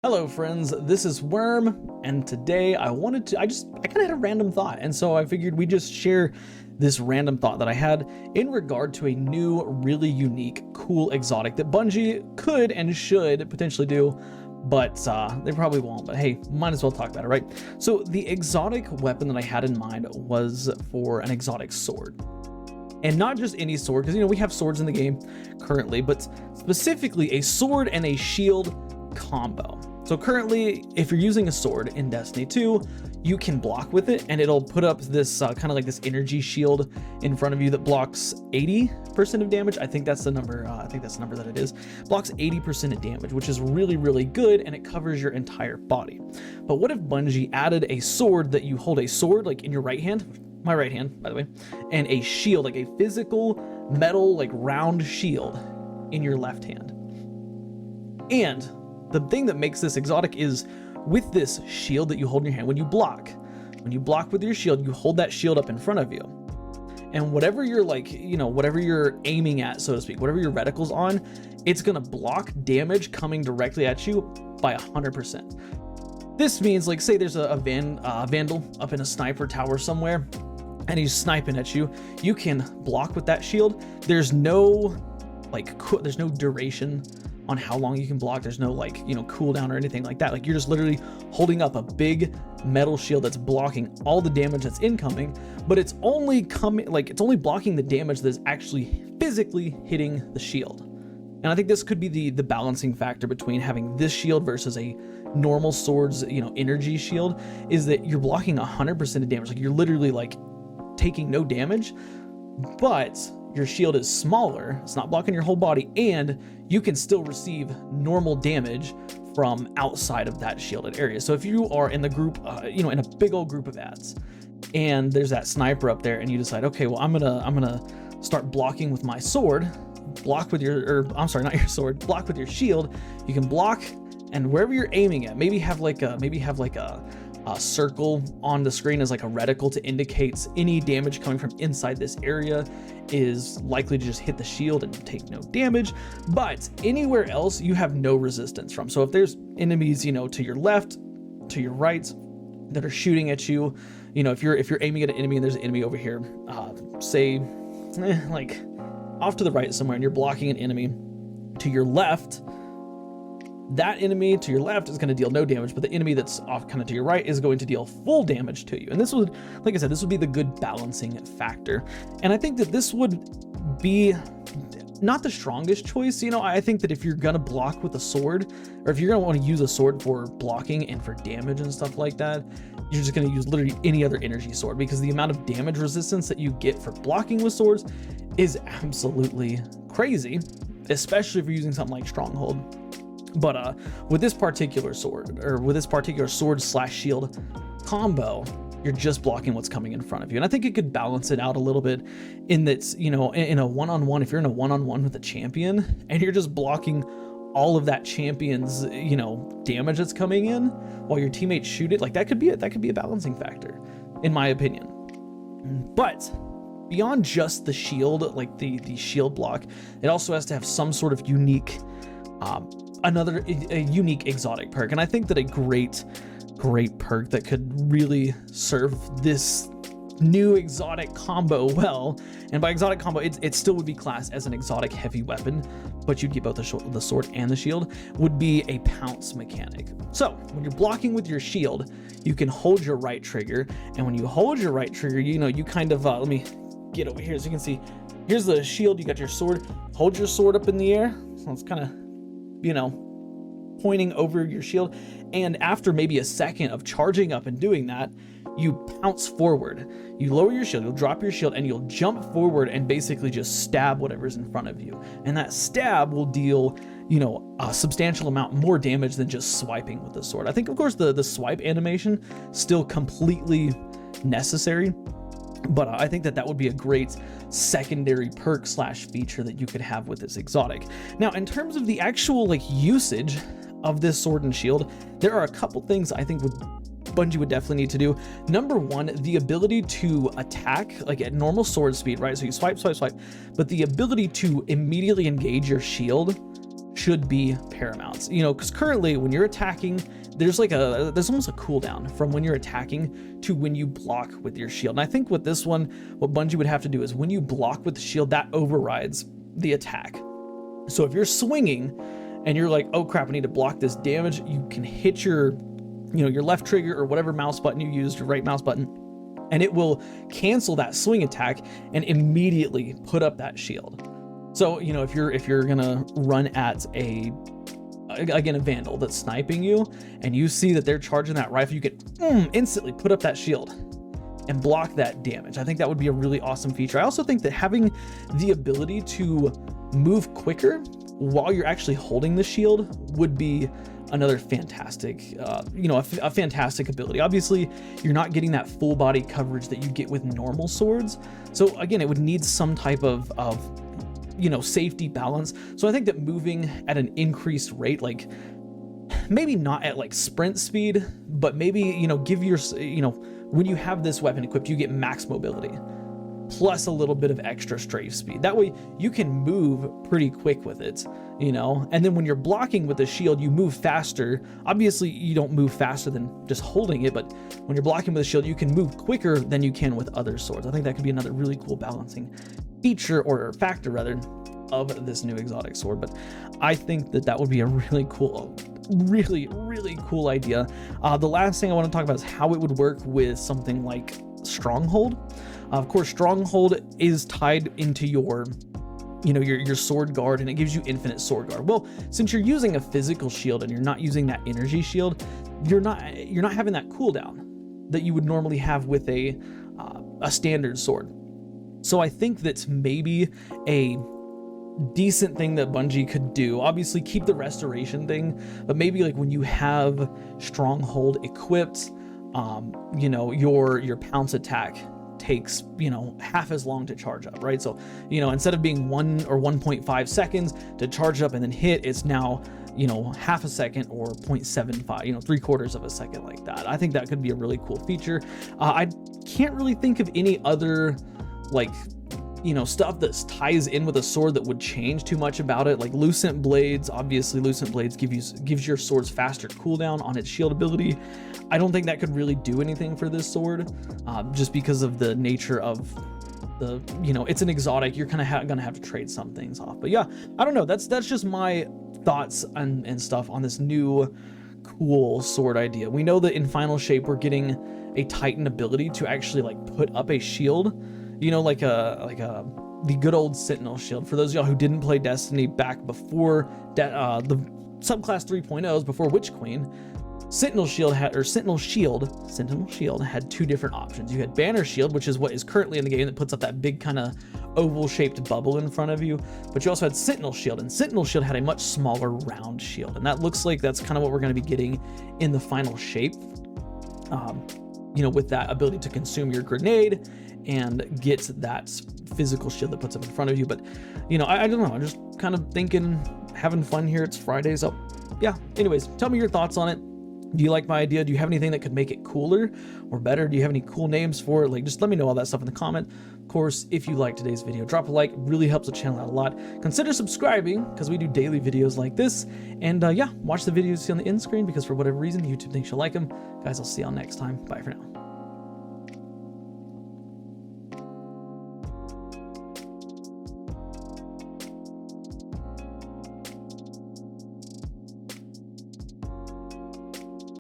Hello friends, this is Worm, and today I kind of had a random thought, and so I figured we'd just share this random thought that I had in regard to a new, really unique, cool exotic that Bungie could and should potentially do, but they probably won't, but hey, might as well talk about it, right? So the exotic weapon that I had in mind was for an exotic sword. And not just any sword, because we have swords in the game currently, but specifically a sword and a shield combo. So currently, if you're using a sword in Destiny 2, you can block with it and it'll put up this kind of like this energy shield in front of you that blocks 80% of damage. I think that's the number. That it is. Blocks 80% of damage, which is really, really good, and it covers your entire body. But what if Bungie added a sword that you hold a sword like in your right hand, my right hand, by the way, and a shield, like a physical metal, like round shield in your left hand. And the thing that makes this exotic is with this shield that you hold in your hand, when you block with your shield, you hold that shield up in front of you. And whatever you're whatever you're aiming at, so to speak, whatever your reticle's on, it's gonna block damage coming directly at you by 100%. This means, like, say there's a vandal up in a sniper tower somewhere, and he's sniping at you, you can block with that shield. There's no duration on how long you can block. There's no cooldown or anything like that. Like, you're just literally holding up a big metal shield that's blocking all the damage that's incoming, but it's only blocking the damage that's actually physically hitting the shield. And I think this could be the balancing factor between having this shield versus a normal sword's energy shield, is that you're blocking 100% of damage. Like, you're literally like taking no damage, but your shield is smaller, it's not blocking your whole body, and you can still receive normal damage from outside of that shielded area. So if you are in the group, in a big old group of ads, and there's that sniper up there, and you decide, okay, well, I'm gonna start blocking with my sword, block with block with your shield. You can block, and wherever you're aiming at, maybe have like a circle on the screen as like a reticle to indicate any damage coming from inside this area is likely to just hit the shield and take no damage, but anywhere else you have no resistance from. So if there's enemies to your left, to your right, that are shooting at you, if you're aiming at an enemy and there's an enemy over here, like off to the right somewhere, and you're blocking an enemy to your left, that enemy to your left is going to deal no damage, but the enemy that's off kind of to your right is going to deal full damage to you. And this would, like I said, this would be the good balancing factor. And I think that this would be not the strongest choice. I think that if you're going to block with a sword, or if you're going to want to use a sword for blocking and for damage and stuff like that, you're just going to use literally any other energy sword, because the amount of damage resistance that you get for blocking with swords is absolutely crazy, especially if you're using something like Stronghold. But with this particular sword, or with this particular sword/shield combo, you're just blocking what's coming in front of you. And I think it could balance it out a little bit in that, in a one-on-one, if you're in a one-on-one with a champion and you're just blocking all of that champion's, damage that's coming in while your teammates shoot it, like that could be a balancing factor, in my opinion. But beyond just the shield, like the shield block, it also has to have some sort of unique a unique exotic perk. And I think that a great perk that could really serve this new exotic combo well, and by exotic combo, it still would be classed as an exotic heavy weapon, but you'd get both the sword and the shield, would be a pounce mechanic. So when you're blocking with your shield, you can hold your right trigger, and when you hold your right trigger, you kind of let me get over here so you can see. Here's the shield, you got your sword, hold your sword up in the air, so it's kind of pointing over your shield, and after maybe a second of charging up and doing that, you pounce forward. You lower your shield, you'll drop your shield, and you'll jump forward and basically just stab whatever's in front of you. And that stab will deal, a substantial amount more damage than just swiping with the sword. I think, of course, the swipe animation still completely necessary, but I think that would be a great secondary perk/feature that you could have with this exotic. Now, in terms of the actual usage of this sword and shield, there are a couple things I think Bungie would definitely need to do. Number one, the ability to attack like at normal sword speed, right? So you swipe, but the ability to immediately engage your shield should be paramount. You know, because currently when you're attacking, there's almost a cooldown from when you're attacking to when you block with your shield. And I think with this one, what Bungie would have to do is when you block with the shield, that overrides the attack. So if you're swinging and you're like, oh crap, I need to block this damage, you can hit your, you know, your left trigger or whatever mouse button you used, your right mouse button, and it will cancel that swing attack and immediately put up that shield. So, you know, if you're gonna run at a Vandal that's sniping you and you see that they're charging that rifle, you can instantly put up that shield and block that damage. I think that would be a really awesome feature. I also think that having the ability to move quicker while you're actually holding the shield would be another fantastic, a fantastic ability. Obviously, you're not getting that full body coverage that you get with normal swords. So again, it would need some type of safety balance. So I think that moving at an increased rate, like maybe not at like sprint speed, but maybe, give your, when you have this weapon equipped, you get max mobility plus a little bit of extra strafe speed. That way you can move pretty quick with it, and then when you're blocking with the shield, you move faster. Obviously you don't move faster than just holding it, but when you're blocking with the shield, you can move quicker than you can with other swords. I think that could be another really cool balancing feature or factor rather of this new exotic sword. But I think that would be a really cool, really cool idea. The last thing I want to talk about is how it would work with something like Stronghold. Of course, Stronghold is tied into your sword guard, and it gives you infinite sword guard. Well, since you're using a physical shield and you're not using that energy shield, you're not having that cooldown that you would normally have with a standard sword. So I think that's maybe a decent thing that Bungie could do. Obviously keep the restoration thing, but maybe like when you have Stronghold equipped, your pounce attack takes half as long to charge up, right? So instead of being 1 or 1.5 seconds to charge up and then hit, it's now half a second or 0.75, 3/4 of a second, like that. I think that could be a really cool feature. I can't really think of any other stuff that ties in with a sword that would change too much about it. Like Lucent Blades, obviously Lucent Blades gives your swords faster cooldown on its shield ability. I don't think that could really do anything for this sword, just because of the nature of the, it's an exotic. You're kind of gonna have to trade some things off. But yeah, I don't know. That's just my thoughts and stuff on this new cool sword idea. We know that in Final Shape we're getting a Titan ability to actually put up a shield. The good old Sentinel shield. For those of y'all who didn't play Destiny back before the subclass 3.0s, before Witch Queen, Sentinel Shield had two different options. You had Banner Shield, which is what is currently in the game, that puts up that big kind of oval shaped bubble in front of you. But you also had Sentinel Shield, and Sentinel Shield had a much smaller round shield. And that looks like that's kind of what we're going to be getting in the Final Shape. With that ability to consume your grenade and get that physical shield that puts up in front of you. But I don't know, I'm just kind of thinking, having fun here. It's Friday, so yeah. Anyways, tell me your thoughts on it. Do you like my idea? Do you have anything that could make it cooler or better? Do you have any cool names for it? Just let me know all that stuff in the comment. Of course, if you liked today's video, drop a like. It really helps the channel out a lot. Consider subscribing, because we do daily videos like this. And watch the videos you see on the end screen, because for whatever reason YouTube thinks you'll like them. Guys, I'll see y'all next time. Bye for now.